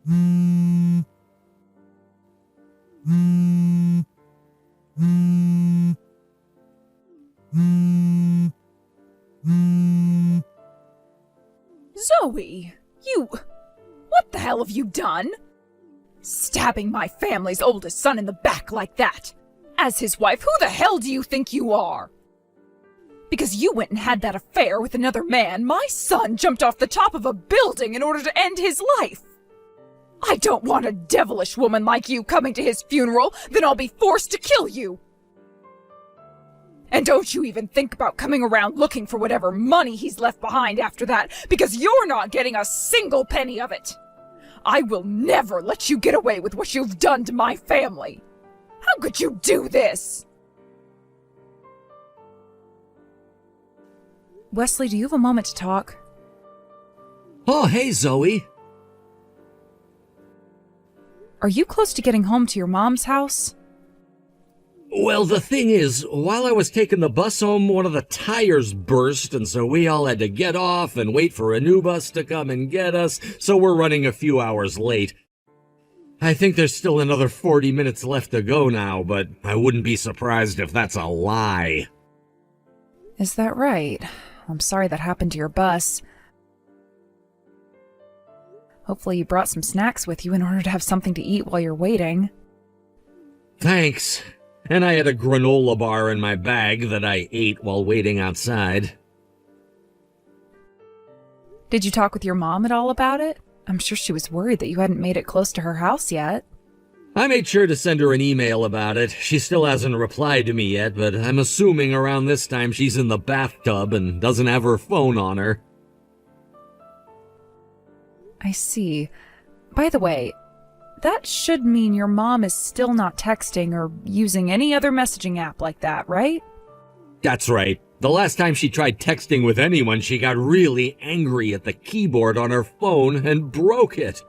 Zoe, what the hell have you done? Stabbing my family's oldest son in the back like that. As his wife, who the hell do you think you are? Because you went and had that affair with another man, my son jumped off the top of a building in order to end his life. I don't want a devilish woman like you coming to his funeral, then I'll be forced to kill you. And don't you even think about coming around looking for whatever money he's left behind after that, because you're not getting a single penny of it. I will never let you get away with what you've done to my family. How could you do this? Wesley, do you have a moment to talk? Oh, hey, Zoe. Are you close to getting home to your mom's house? Well, the thing is, while I was taking the bus home, one of the tires burst, and so we all had to get off and wait for a new bus to come and get us, so we're running a few hours late. I think there's still another 40 minutes left to go now, but I wouldn't be surprised if that's a lie. Is that right? I'm sorry that happened to your bus. Hopefully you brought some snacks with you in order to have something to eat while you're waiting. Thanks. And I had a granola bar in my bag that I ate while waiting outside. Did you talk with your mom at all about it? I'm sure she was worried that you hadn't made it close to her house yet. I made sure to send her an email about it. She still hasn't replied to me yet, but I'm assuming around this time she's in the bathtub and doesn't have her phone on her. I see. By the way, that should mean your mom is still not texting or using any other messaging app like that, right? That's right. The last time she tried texting with anyone, she got really angry at the keyboard on her phone and broke it.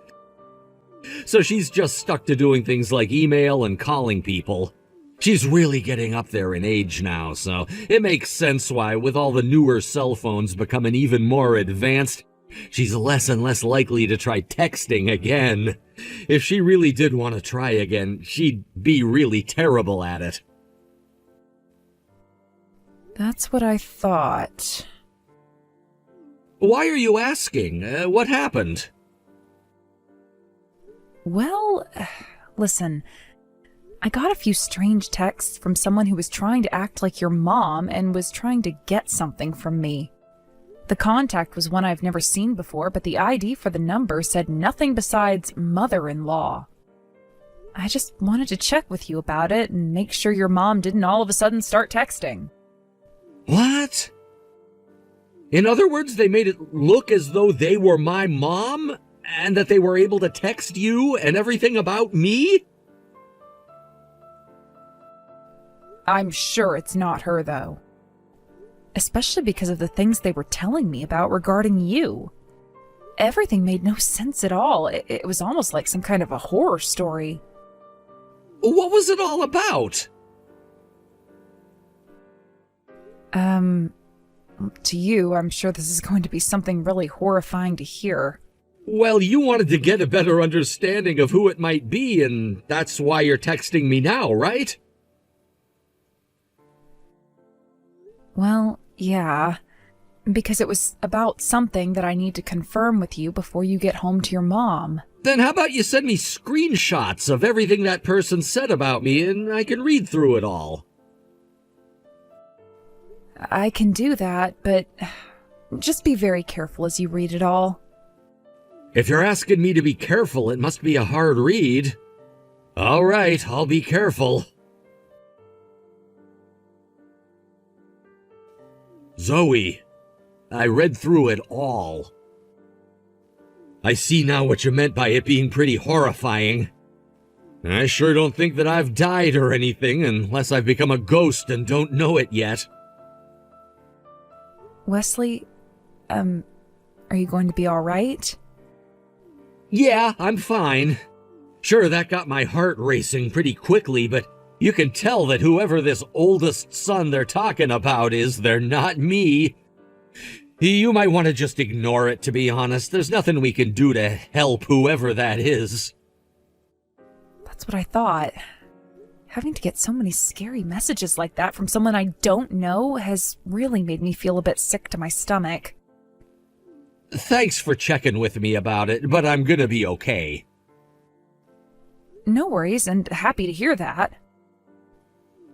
So she's just stuck to doing things like email and calling people. She's really getting up there in age now, so it makes sense why, with all the newer cell phones becoming even more advanced, she's less and less likely to try texting again. If she really did want to try again, she'd be really terrible at it. That's what I thought. Why are you asking? What happened? Well, listen, I got a few strange texts from someone who was trying to act like your mom and was trying to get something from me. The contact was one I've never seen before, but the ID for the number said nothing besides mother-in-law. I just wanted to check with you about it and make sure your mom didn't all of a sudden start texting. What? In other words, they made it look as though they were my mom? And that they were able to text you and everything about me? I'm sure it's not her, though. Especially because of the things they were telling me about regarding you. Everything made no sense at all. It was almost like some kind of a horror story. What was it all about? To you, I'm sure this is going to be something really horrifying to hear. Well, you wanted to get a better understanding of who it might be, and that's why you're texting me now, right? Well, yeah. Because it was about something that I need to confirm with you before you get home to your mom. Then how about you send me screenshots of everything that person said about me, and I can read through it all. I can do that, but just be very careful as you read it all. If you're asking me to be careful, it must be a hard read. All right, I'll be careful. Zoe, I read through it all. I see now what you meant by it being pretty horrifying. I sure don't think that I've died or anything, unless I've become a ghost and don't know it yet. Wesley, are you going to be all right? Yeah, I'm fine. Sure, that got my heart racing pretty quickly, but you can tell that whoever this oldest son they're talking about is, they're not me. You might want to just ignore it, to be honest. There's nothing we can do to help whoever that is. That's what I thought. Having to get so many scary messages like that from someone I don't know has really made me feel a bit sick to my stomach. Thanks for checking with me about it, but I'm gonna be okay. No worries, and happy to hear that.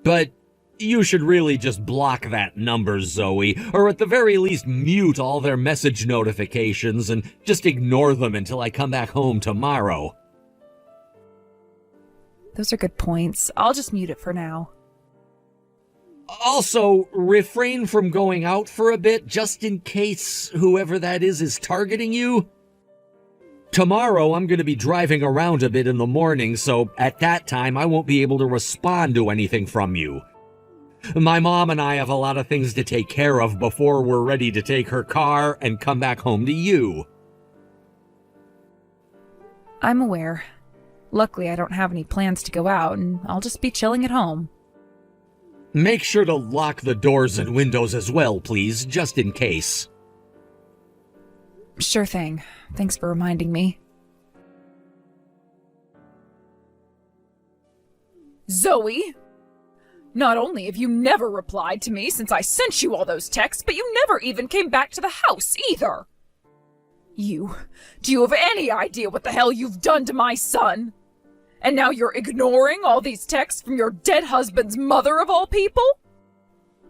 But you should really just block that number, Zoe, or at the very least mute all their message notifications and just ignore them until I come back home tomorrow. Those are good points. I'll just mute it for now. Also, refrain from going out for a bit just in case whoever that is targeting you. Tomorrow, I'm going to be driving around a bit in the morning, so at that time, I won't be able to respond to anything from you. My mom and I have a lot of things to take care of before we're ready to take her car and come back home to you. I'm aware. Luckily, I don't have any plans to go out, and I'll just be chilling at home. Make sure to lock the doors and windows as well, please, just in case. Sure thing. Thanks for reminding me. Zoe! Not only have you never replied to me since I sent you all those texts, but you never even came back to the house, either! Do you have any idea what the hell you've done to my son? And now you're ignoring all these texts from your dead husband's mother of all people?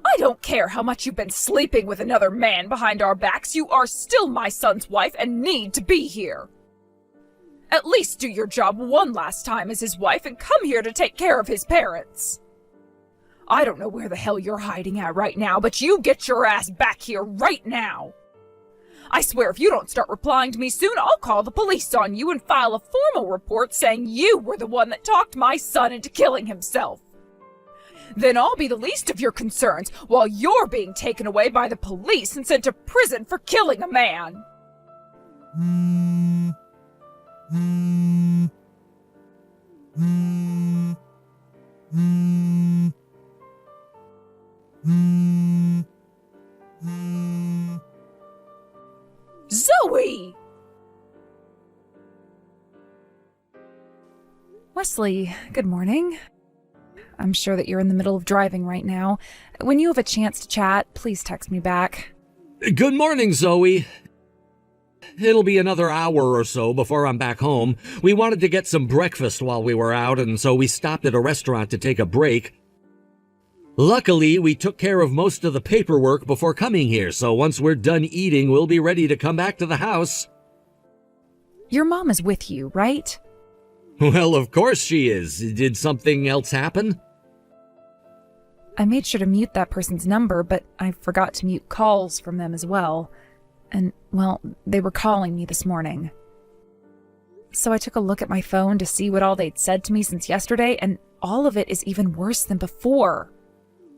I don't care how much you've been sleeping with another man behind our backs, you are still my son's wife and need to be here. At least do your job one last time as his wife and come here to take care of his parents. I don't know where the hell you're hiding at right now, but you get your ass back here right now. I swear if you don't start replying to me soon, I'll call the police on you and file a formal report saying you were the one that talked my son into killing himself. Then I'll be the least of your concerns while you're being taken away by the police and sent to prison for killing a man. Zoe! Wesley, good morning. I'm sure that you're in the middle of driving right now. When you have a chance to chat, please text me back. Good morning, Zoe. It'll be another hour or so before I'm back home. We wanted to get some breakfast while we were out, and so we stopped at a restaurant to take a break. Luckily, we took care of most of the paperwork before coming here, so once we're done eating, we'll be ready to come back to the house. Your mom is with you, right? Well, of course she is. Did something else happen? I made sure to mute that person's number, but I forgot to mute calls from them as well. And, well, they were calling me this morning. So I took a look at my phone to see what all they'd said to me since yesterday, and all of it is even worse than before.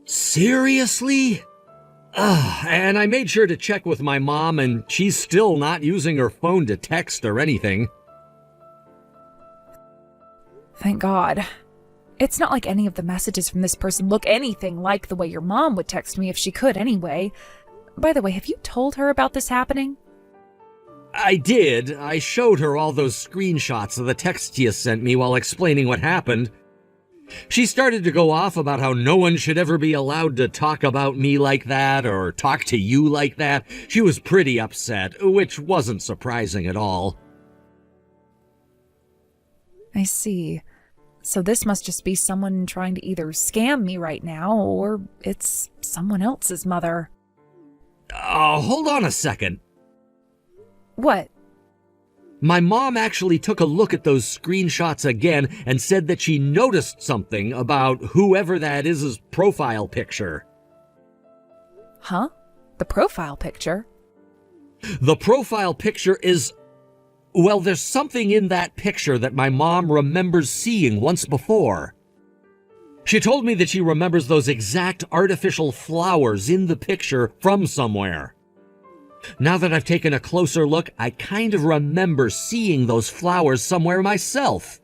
Seriously? And I made sure to check with my mom, and she's still not using her phone to text or anything. Thank God. It's not like any of the messages from this person look anything like the way your mom would text me if she could anyway. By the way, have you told her about this happening? I did. I showed her all those screenshots of the texts you sent me while explaining what happened. She started to go off about how no one should ever be allowed to talk about me like that or talk to you like that. She was pretty upset, which wasn't surprising at all. I see. So this must just be someone trying to either scam me right now, or it's someone else's mother. Hold on a second. What? My mom actually took a look at those screenshots again and said that she noticed something about whoever that is' profile picture. Huh? The profile picture? The profile picture is... Well, there's something in that picture that my mom remembers seeing once before. She told me that she remembers those exact artificial flowers in the picture from somewhere. Now that I've taken a closer look, I kind of remember seeing those flowers somewhere myself.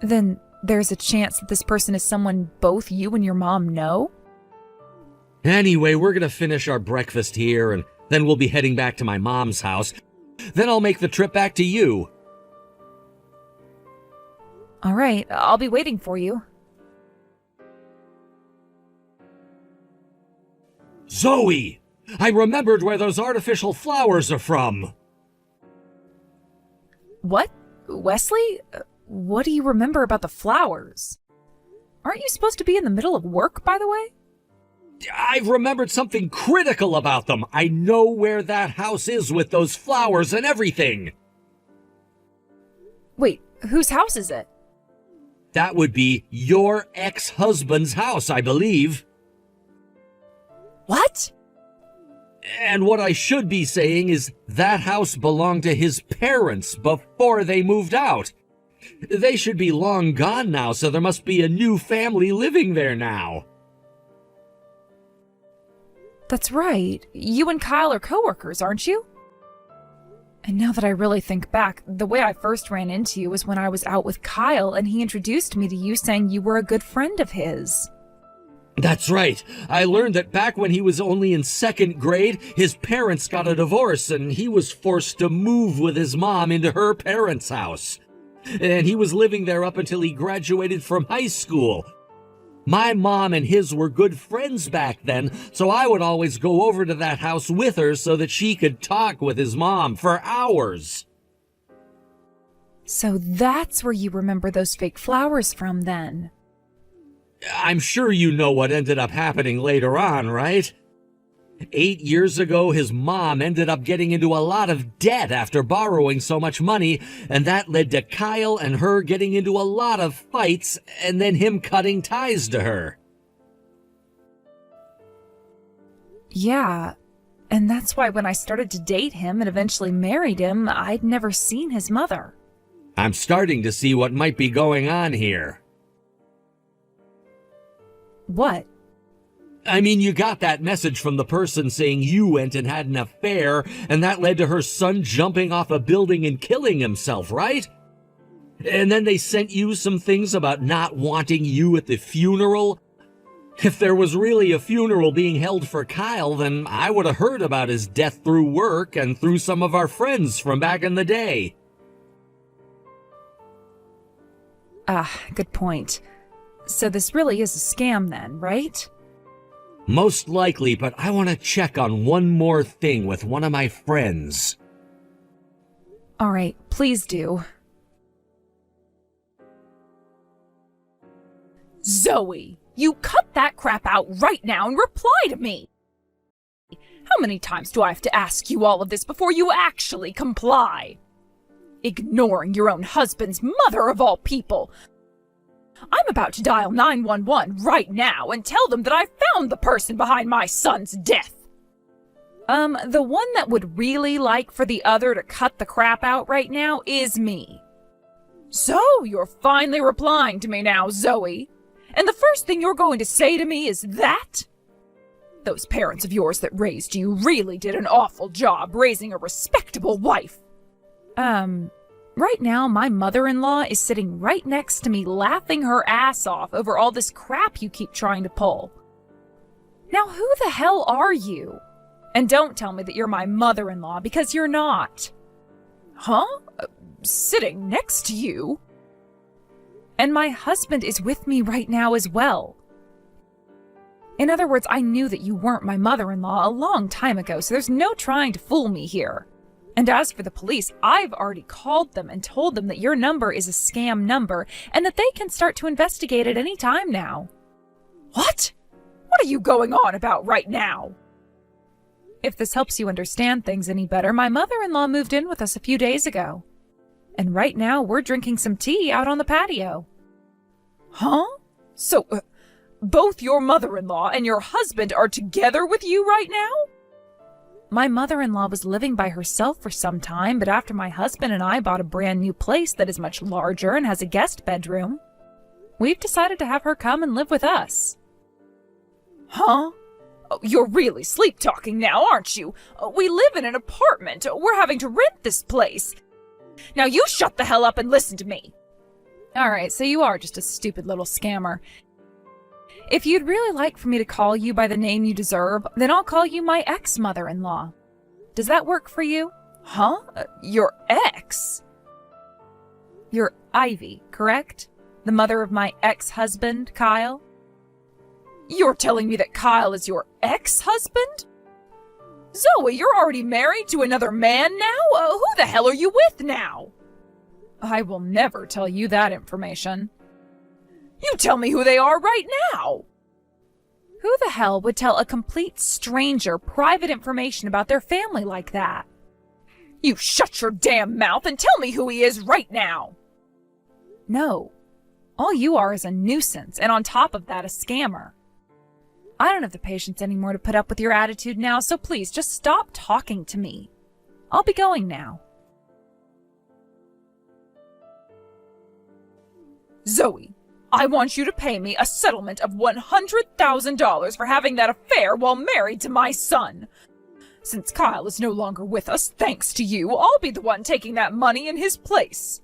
Then There's a chance that this person is someone both you and your mom know? Anyway, we're gonna finish our breakfast here, and then we'll be heading back to my mom's house. Then I'll make the trip back to you. All right, I'll be waiting for you. Zoe! I remembered where those artificial flowers are from. What? Wesley? What do you remember about the flowers? Aren't you supposed to be in the middle of work, by the way? I've remembered something critical about them. I know where that house is with those flowers and everything. Wait, whose house is it? That would be your ex-husband's house, I believe. What? And what I should be saying is that house belonged to his parents before they moved out. They should be long gone now, so there must be a new family living there now. That's right. You and Kyle are coworkers, aren't you? And now that I really think back, the way I first ran into you was when I was out with Kyle and he introduced me to you saying you were a good friend of his. That's right. I learned that back when he was only in 2nd grade, his parents got a divorce and he was forced to move with his mom into her parents' house. And he was living there up until he graduated from high school. My mom and his were good friends back then, so I would always go over to that house with her so that she could talk with his mom for hours. So that's where you remember those fake flowers from then. I'm sure you know what ended up happening later on, right? 8 years ago, his mom ended up getting into a lot of debt after borrowing so much money, and that led to Kyle and her getting into a lot of fights, and then him cutting ties to her. Yeah, and that's why when I started to date him and eventually married him, I'd never seen his mother. I'm starting to see what might be going on here. What? I mean, you got that message from the person saying you went and had an affair, and that led to her son jumping off a building and killing himself, right? And then they sent you some things about not wanting you at the funeral. If there was really a funeral being held for Kyle, then I would have heard about his death through work and through some of our friends from back in the day. Good point. So this really is a scam then, right? Most likely, but I want to check on one more thing with one of my friends. All right, please do. Zoe, you cut that crap out right now and reply to me! How many times do I have to ask you all of this before you actually comply? Ignoring your own husband's mother of all people! I'm about to dial 911 right now and tell them that I found the person behind my son's death. The one that would really like for the other to cut the crap out right now is me. So, you're finally replying to me now, Zoe. And the first thing you're going to say to me is that? Those parents of yours that raised you really did an awful job raising a respectable wife. Right now, my mother-in-law is sitting right next to me laughing her ass off over all this crap you keep trying to pull. Now, who the hell are you? And don't tell me that you're my mother-in-law, because you're not. Huh? Sitting next to you? And my husband is with me right now as well. In other words, I knew that you weren't my mother-in-law a long time ago, so there's no trying to fool me here. And as for the police, I've already called them and told them that your number is a scam number and that they can start to investigate at any time now. What? What are you going on about right now? If this helps you understand things any better, my mother-in-law moved in with us a few days ago. And right now we're drinking some tea out on the patio. Huh? So, both your mother-in-law and your husband are together with you right now? My mother-in-law was living by herself for some time, but after my husband and I bought a brand new place that is much larger and has a guest bedroom, we've decided to have her come and live with us. Huh? Oh, you're really sleep-talking now, aren't you? We live in an apartment. We're having to rent this place. Now you shut the hell up and listen to me. All right, so you are just a stupid little scammer. If you'd really like for me to call you by the name you deserve, then I'll call you my ex-mother-in-law. Does that work for you? Huh? Your ex? You're Ivy, correct? The mother of my ex-husband, Kyle? You're telling me that Kyle is your ex-husband? Zoe, you're already married to another man now? Who the hell are you with now? I will never tell you that information. You tell me who they are right now. Who the hell would tell a complete stranger private information about their family like that? You shut your damn mouth and tell me who he is right now. No. All you are is a nuisance, and on top of that, a scammer. I don't have the patience anymore to put up with your attitude now, so please just stop talking to me. I'll be going now. Zoe, I want you to pay me a settlement of $100,000 for having that affair while married to my son. Since Kyle is no longer with us, thanks to you, I'll be the one taking that money in his place.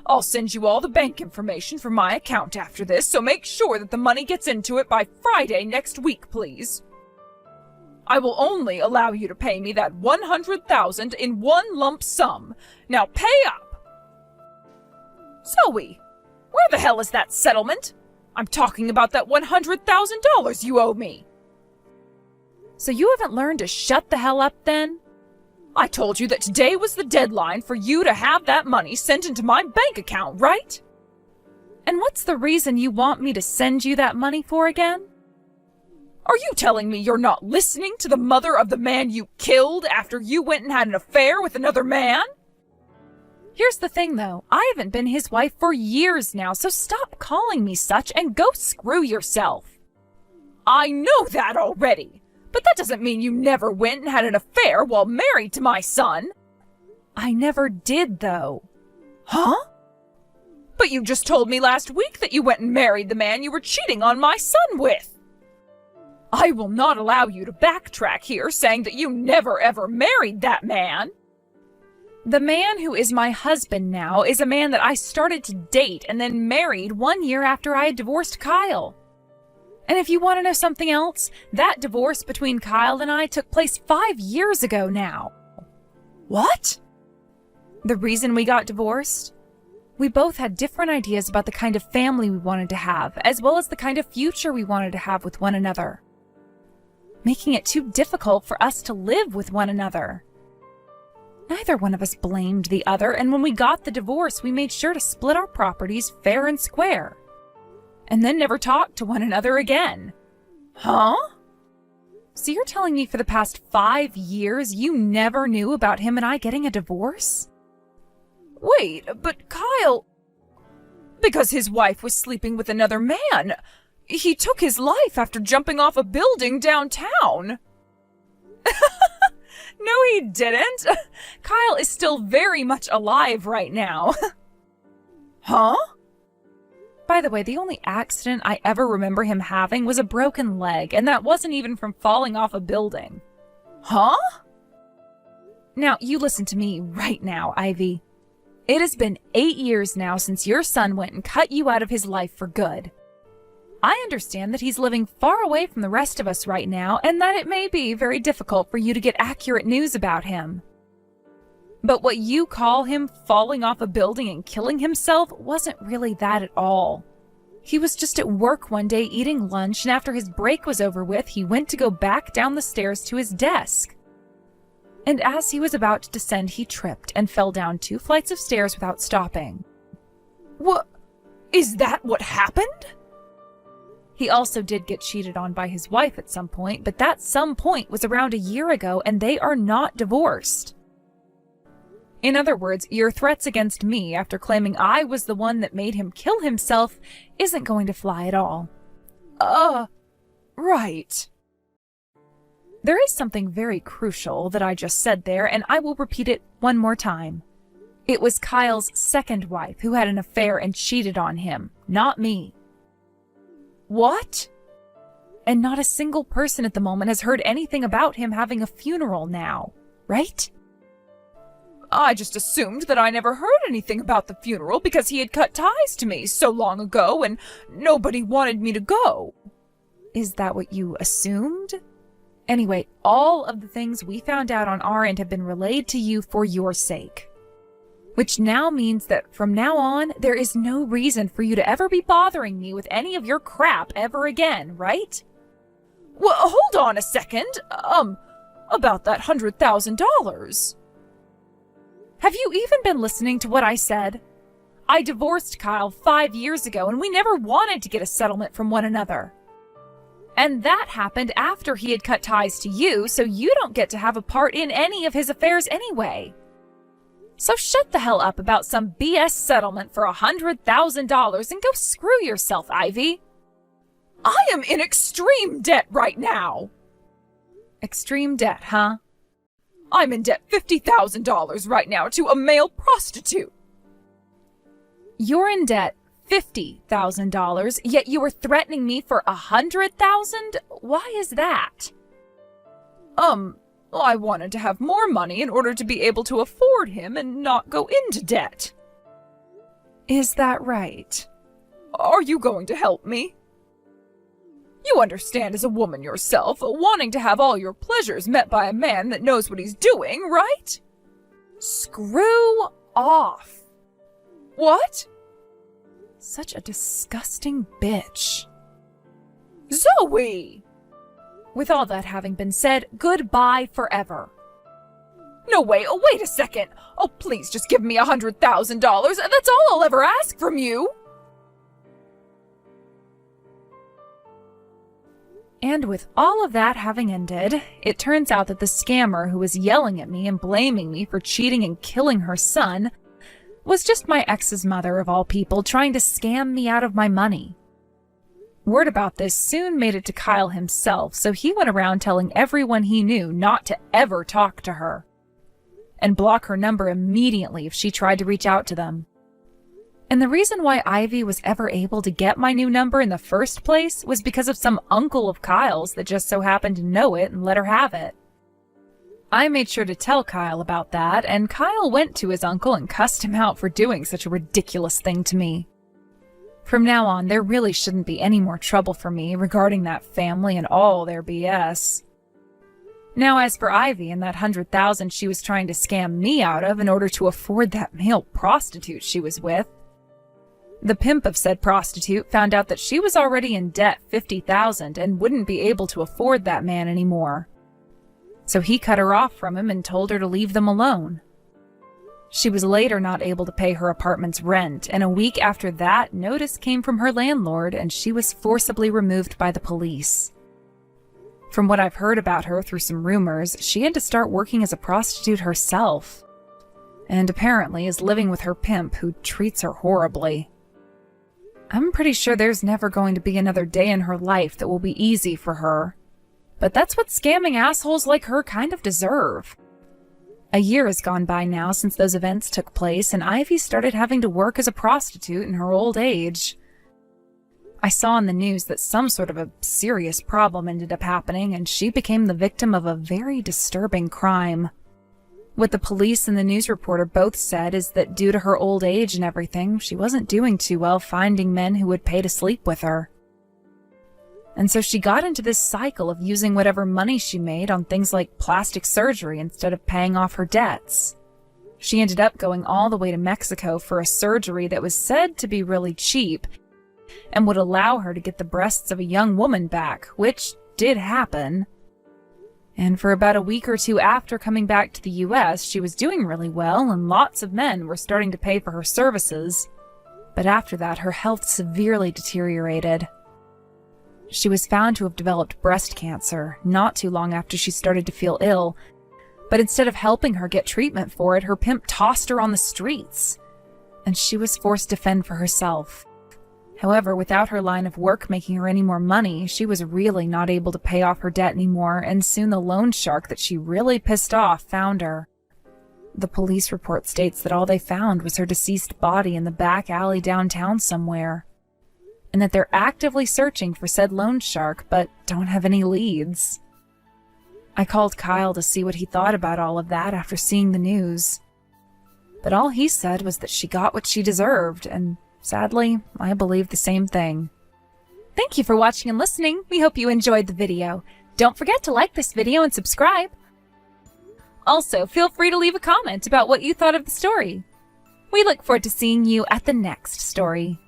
I'll send you all the bank information for my account after this, so make sure that the money gets into it by Friday next week, please. I will only allow you to pay me that $100,000 in one lump sum. Now pay up! Zoe, where the hell is that settlement? I'm talking about that $100,000 you owe me. So you haven't learned to shut the hell up then? I told you that today was the deadline for you to have that money sent into my bank account, right? And what's the reason you want me to send you that money for again? Are you telling me you're not listening to the mother of the man you killed after you went and had an affair with another man? Here's the thing, though. I haven't been his wife for years now, so stop calling me such and go screw yourself. I know that already. But that doesn't mean you never went and had an affair while married to my son. I never did, though. Huh? But you just told me last week that you went and married the man you were cheating on my son with. I will not allow you to backtrack here saying that you never ever married that man. The man who is my husband now is a man that I started to date and then married 1 year after I had divorced Kyle. And if you want to know something else, that divorce between Kyle and I took place 5 years ago now. What? The reason we got divorced? We both had different ideas about the kind of family we wanted to have, as well as the kind of future we wanted to have with one another, making it too difficult for us to live with one another. Neither one of us blamed the other, and when we got the divorce, we made sure to split our properties fair and square. And then never talked to one another again. Huh? So you're telling me for the past 5 years you never knew about him and I getting a divorce? Wait, but Kyle... Because his wife was sleeping with another man. He took his life after jumping off a building downtown. No, he didn't. Kyle is still very much alive right now. Huh? By the way, the only accident I ever remember him having was a broken leg, and that wasn't even from falling off a building. Huh? Now, you listen to me right now, Ivy. It has been 8 years now since your son went and cut you out of his life for good. I understand that he's living far away from the rest of us right now, and that it may be very difficult for you to get accurate news about him. But what you call him falling off a building and killing himself wasn't really that at all. He was just at work one day eating lunch, and after his break was over with, he went to go back down the stairs to his desk. And as he was about to descend, he tripped and fell down 2 flights of stairs without stopping. What? Is that what happened? He also did get cheated on by his wife at some point, but that some point was around a year ago, and they are not divorced. In other words, your threats against me after claiming I was the one that made him kill himself isn't going to fly at all. Right. There is something very crucial that I just said there, and I will repeat it one more time. It was Kyle's second wife who had an affair and cheated on him, not me. What? And not a single person at the moment has heard anything about him having a funeral now, right? I just assumed that I never heard anything about the funeral because he had cut ties to me so long ago and nobody wanted me to go. Is that what you assumed? Anyway, all of the things we found out on our end have been relayed to you for your sake. Which now means that from now on, there is no reason for you to ever be bothering me with any of your crap ever again, right? Well, hold on a second. About that $100,000. Have you even been listening to what I said? I divorced Kyle 5 years ago, and we never wanted to get a settlement from one another. And that happened after he had cut ties to you, so you don't get to have a part in any of his affairs anyway. So shut the hell up about some BS settlement for $100,000 and go screw yourself, Ivy. I am in extreme debt right now. Extreme debt, huh? I'm in debt $50,000 right now to a male prostitute. You're in debt $50,000, yet you were threatening me for $100,000? Why is that? I wanted to have more money in order to be able to afford him and not go into debt. Is that right? Are you going to help me? You understand as a woman yourself, wanting to have all your pleasures met by a man that knows what he's doing, right? Screw off. What? Such a disgusting bitch. Zoe! With all that having been said, goodbye forever. No, wait a second. Oh, please just give me $100,000. That's all I'll ever ask from you. And with all of that having ended, it turns out that the scammer who was yelling at me and blaming me for cheating and killing her son was just my ex's mother of all people trying to scam me out of my money. Word about this soon made it to Kyle himself, so he went around telling everyone he knew not to ever talk to her and block her number immediately if she tried to reach out to them. And the reason why Ivy was ever able to get my new number in the first place was because of some uncle of Kyle's that just so happened to know it and let her have it. I made sure to tell Kyle about that, and Kyle went to his uncle and cussed him out for doing such a ridiculous thing to me. From now on, there really shouldn't be any more trouble for me regarding that family and all their BS. Now, as for Ivy and that $100,000 she was trying to scam me out of in order to afford that male prostitute she was with, the pimp of said prostitute found out that she was already in debt $50,000 and wouldn't be able to afford that man anymore. So he cut her off from him and told her to leave them alone. She was later not able to pay her apartment's rent, and a week after that, notice came from her landlord and she was forcibly removed by the police. From what I've heard about her through some rumors, she had to start working as a prostitute herself, and apparently is living with her pimp who treats her horribly. I'm pretty sure there's never going to be another day in her life that will be easy for her, but that's what scamming assholes like her kind of deserve. A year has gone by now since those events took place, and Ivy started having to work as a prostitute in her old age. I saw in the news that some sort of a serious problem ended up happening, and she became the victim of a very disturbing crime. What the police and the news reporter both said is that due to her old age and everything, she wasn't doing too well finding men who would pay to sleep with her. And so she got into this cycle of using whatever money she made on things like plastic surgery instead of paying off her debts. She ended up going all the way to Mexico for a surgery that was said to be really cheap and would allow her to get the breasts of a young woman back, which did happen. And for about a week or two after coming back to the US, she was doing really well and lots of men were starting to pay for her services. But after that, her health severely deteriorated. She was found to have developed breast cancer not too long after she started to feel ill, but instead of helping her get treatment for it, her pimp tossed her on the streets, and she was forced to fend for herself. However, without her line of work making her any more money, she was really not able to pay off her debt anymore, and soon the loan shark that she really pissed off found her. The police report states that all they found was her deceased body in the back alley downtown somewhere, and that they're actively searching for said loan shark, but don't have any leads. I called Kyle to see what he thought about all of that after seeing the news, but all he said was that she got what she deserved, and sadly, I believe the same thing. Thank you for watching and listening. We hope you enjoyed the video. Don't forget to like this video and subscribe. Also, feel free to leave a comment about what you thought of the story. We look forward to seeing you at the next story.